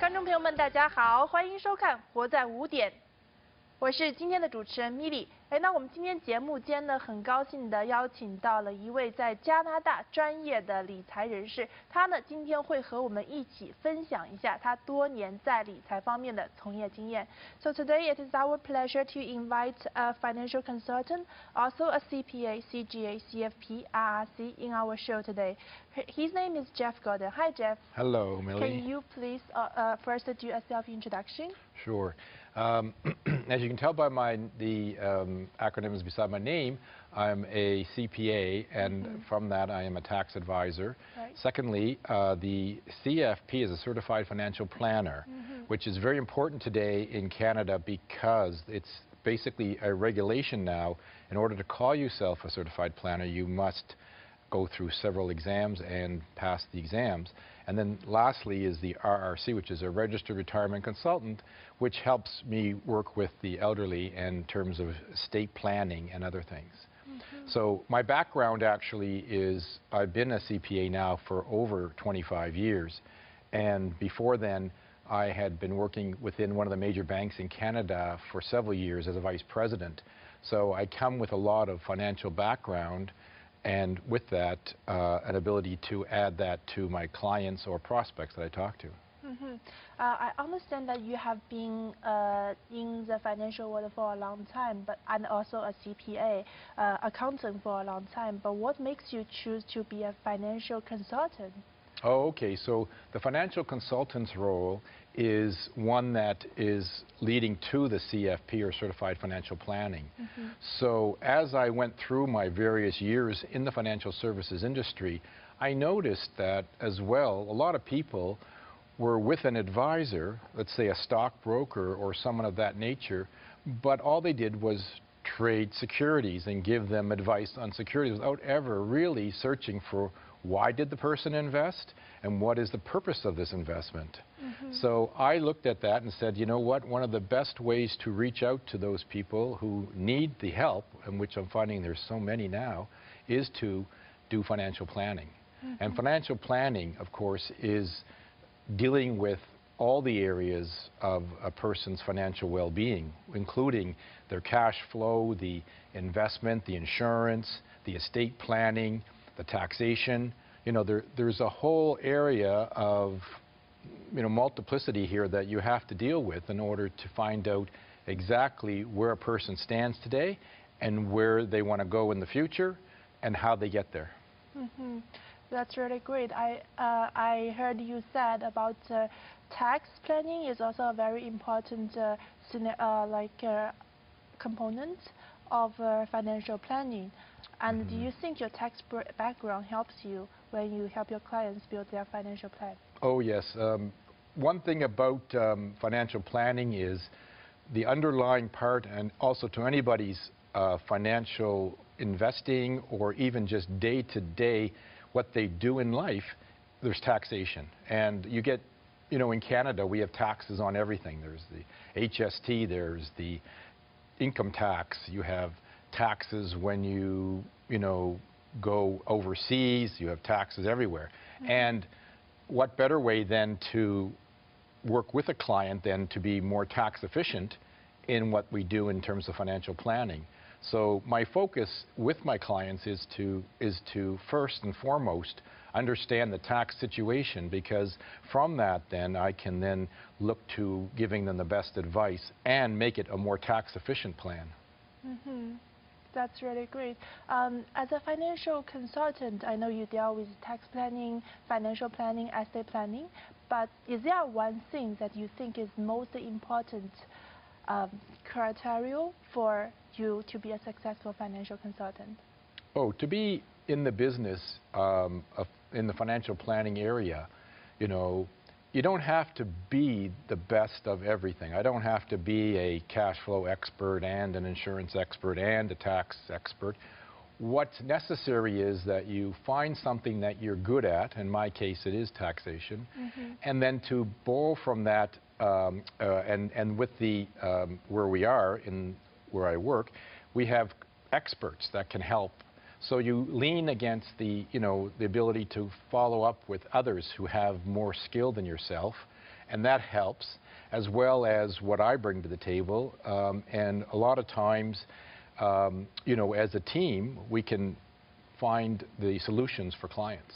观众朋友们，大家好，欢迎收看《活在5点》，我是今天的主持人米莉。那我们今天节目间呢，很高兴的邀请到了一位在加拿大专业的理财人士，他呢今天会和我们一起分享一下他多年在理财方面的从业经验。So today it is our pleasure to invite a financial consultant, also a CPA, CGA, CFP, RRC in our show today. His name is Jeff Gordon. Hi, Jeff. Hello, Millie. Can you please first do a self-introduction? Sure. As you can tell by the acronyms beside my name, I'm a CPA, and from that I am a tax advisor. Right. Secondly, the CFP is a Certified Financial Planner, which is very important today in Canada because it's basically a regulation now. In order to call yourself a Certified Planner, you must go through several exams and pass the exams. And then lastly is the RRC, which is a Registered Retirement Consultant, which helps me work with the elderly in terms of estate planning and other things. So my background actually is I've been a CPA now for over 25 years. And before then, I had been working within one of the major banks in Canada for several years as a vice president. So I come with a lot of financial background, and with that, an ability to add that to my clients or prospects that I talk to. I understand that you have been in the financial world for a long time, and also a CPA, accountant for a long time. But what makes you choose to be a financial consultant? Oh, okay. So the financial consultant's role is one that is leading to the CFP, or Certified Financial Planning. So as I went through my various years in the financial services industry, I noticed that as well, a lot of people were with an advisor, let's say a stockbroker or someone of that nature, but all they did was trade securities and give them advice on securities without ever really searching for why did the person invest and what is the purpose of this investment. So I looked at that and said, you know what, one of the best ways to reach out to those people who need the help, and which I'm finding there's so many now, is to do financial planning. And financial planning, of course, is dealing with all the areas of a person's financial well-being, including their cash flow, the investment, the insurance, the estate planning, the taxation. You know, there's a whole area of, you know, multiplicity here that you have to deal with in order to find out exactly where a person stands today and where they want to go in the future and how they get there. That's really great. I heard you said about tax planning is also a very important component of financial planning. And do you think your tax background helps you when you help your clients build their financial plan? Oh, yes. One thing about financial planning is the underlying part, and also to anybody's financial investing or even just day-to-day what they do in life, there's taxation. And you get, you know, in Canada we have taxes on everything. There's the HST, there's the income tax, you have taxes when you know, go overseas, you have taxes everywhere. And what better way than to work with a client than to be more tax efficient in what we do in terms of financial planning. So my focus with my clients is to first and foremost understand the tax situation, because from that then I can then look to giving them the best advice and make it a more tax efficient plan. That's really great. As a financial consultant, I know you deal with tax planning, financial planning, estate planning, but is there one thing that you think is most important criteria for you to be a successful financial consultant? Oh, to be in the business in the financial planning area, you know, you don't have to be the best of everything. I don't have to be a cash flow expert and an insurance expert and a tax expert. What's necessary is that you find something that you're good at. In my case, it is taxation. And then to borrow from that, and with the where we are in where I work, we have experts that can help. So you lean against the, you know, the ability to follow up with others who have more skill than yourself and that helps, as well as what I bring to the table. And a lot of times, you know, as a team, we can find the solutions for clients.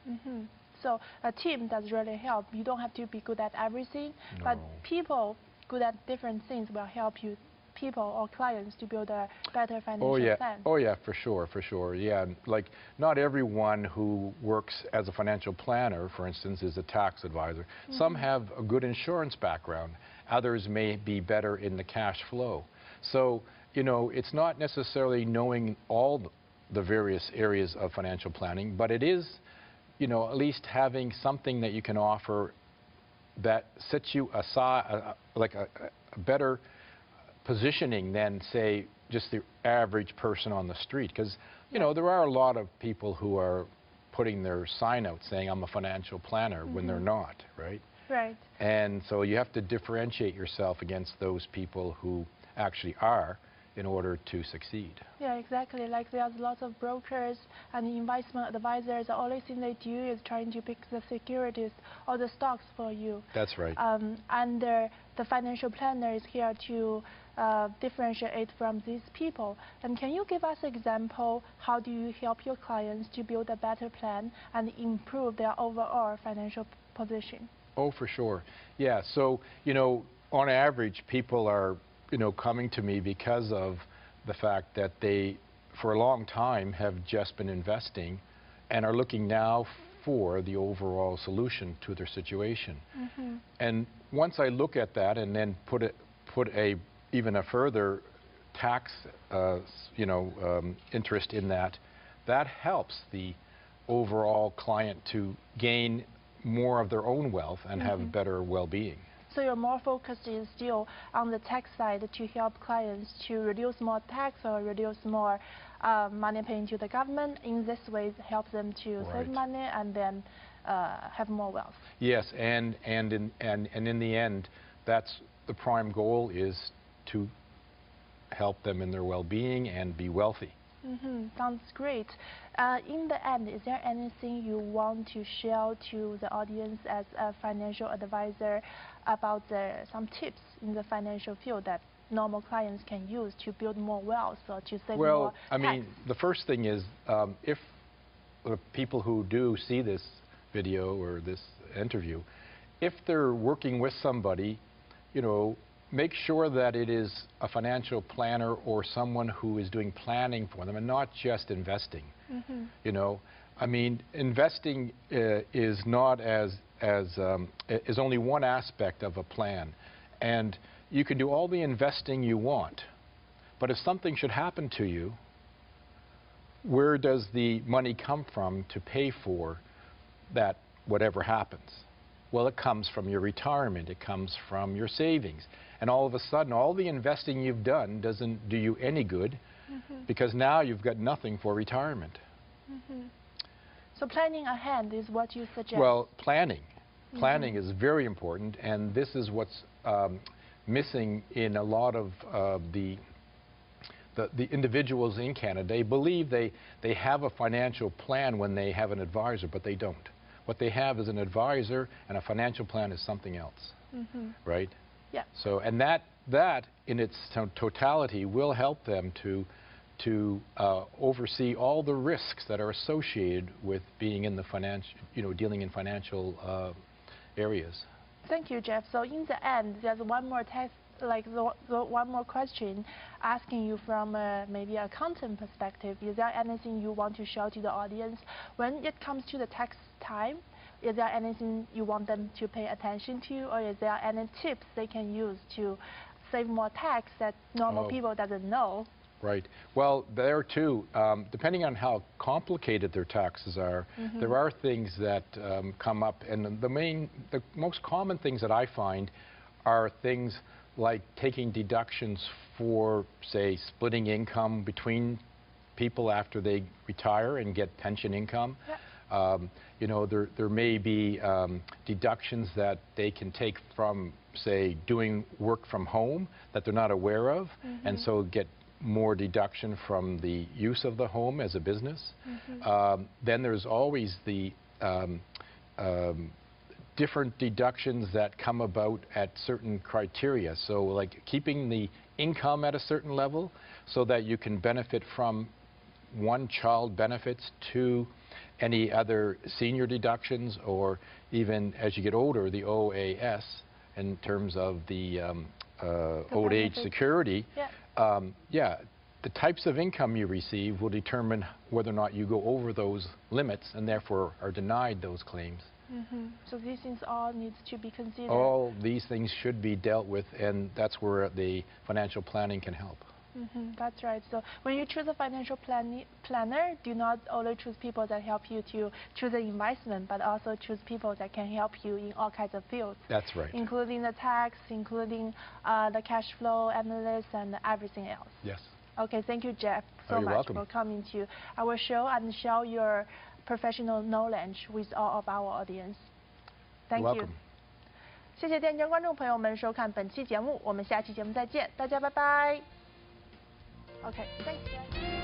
Mm-hmm. So a team does really help. You don't have to be good at everything, No. but people good at different things will help you, people or clients, to build a better financial plan. Oh yeah, for sure. Yeah, like not everyone who works as a financial planner, for instance, is a tax advisor. Mm-hmm. Some have a good insurance background. Others may be better in the cash flow. So, you know, it's not necessarily knowing all the various areas of financial planning, but it is, you know, at least having something that you can offer that sets you aside, like a better positioning than, say, just the average person on the street. Because, you know, there are a lot of people who are putting their sign out saying, I'm a financial planner, when they're not, right? Right. And so you have to differentiate yourself against those people who actually are, in order to succeed. Yeah, exactly. Like there's lots of brokers and investment advisors. The only thing they do is trying to pick the securities or the stocks for you. That's right. And the financial planner is here to differentiate from these people. And can you give us an example? How do you help your clients to build a better plan and improve their overall financial position? Oh, for sure. Yeah. So, you know, on average, people are, you know, coming to me because of the fact that they, for a long time, have just been investing and are looking now for the overall solution to their situation. Mm-hmm. And once I look at that and then put even a further tax, you know, interest in that, that helps the overall client to gain more of their own wealth and have better well-being. So you're more focused is still on the tax side to help clients to reduce more tax or reduce more money paying to the government. In this way, it helps them to save money and then have more wealth. Yes, and in the end, that's the prime goal, is to help them in their well-being and be wealthy. Mm-hmm. Sounds great. In the end, is there anything you want to share to the audience as a financial advisor about some tips in the financial field that normal clients can use to build more wealth or to save more tax? Well, I mean, the first thing is, if the people who do see this video or this interview, if they're working with somebody, you know, make sure that it is a financial planner or someone who is doing planning for them and not just investing. Mm-hmm. You know, I mean, investing is not is only one aspect of a plan, and you can do all the investing you want, but if something should happen to you, where does the money come from to pay for that whatever happens? Well, it comes from your retirement, it comes from your savings. And all of a sudden, all the investing you've done doesn't do you any good, because now you've got nothing for retirement. So planning ahead is what you suggest? Well, planning. Planning is very important, and this is what's missing in a lot of the individuals in Canada. They believe they have a financial plan when they have an advisor, but they don't. What they have is an advisor, and a financial plan is something else, right? Yeah. So, and that in its totality will help them to oversee all the risks that are associated with being in the financial, you know, dealing in financial areas. Thank you, Jeff. So in the end, there's one more test, like one more question, asking you from maybe a accountant perspective. Is there anything you want to share to the audience when it comes to the tax time? Is there anything you want them to pay attention to, or is there any tips they can use to save more tax that normal people doesn't know? Right. Well, there too, depending on how complicated their taxes are, there are things that come up, and the most common things that I find are things like taking deductions for, say, splitting income between people after they retire and get pension income. Yep. You know, there may be deductions that they can take from, say, doing work from home that they're not aware of, and so get more deduction from the use of the home as a business. Then there's always the different deductions that come about at certain criteria. So like keeping the income at a certain level so that you can benefit from one child benefits to any other senior deductions, or even as you get older, the OAS in terms of the old age security. Yeah. The types of income you receive will determine whether or not you go over those limits and therefore are denied those claims. So these things all need to be considered. All these things should be dealt with, and that's where the financial planning can help. That's right. So when you choose a financial planner, do not only choose people that help you to choose an investment, but also choose people that can help you in all kinds of fields. That's right. Including the tax, including the cash flow analysis, and everything else. Yes. Okay, thank you, Jeff, so you're much welcome. for coming to our show and share your professional knowledge with all of our audience. Thank You're you. welcome. 谢谢电视观众朋友们收看本期节目，我们下期节目再见，大家拜拜。Okay, thanks, Jeff.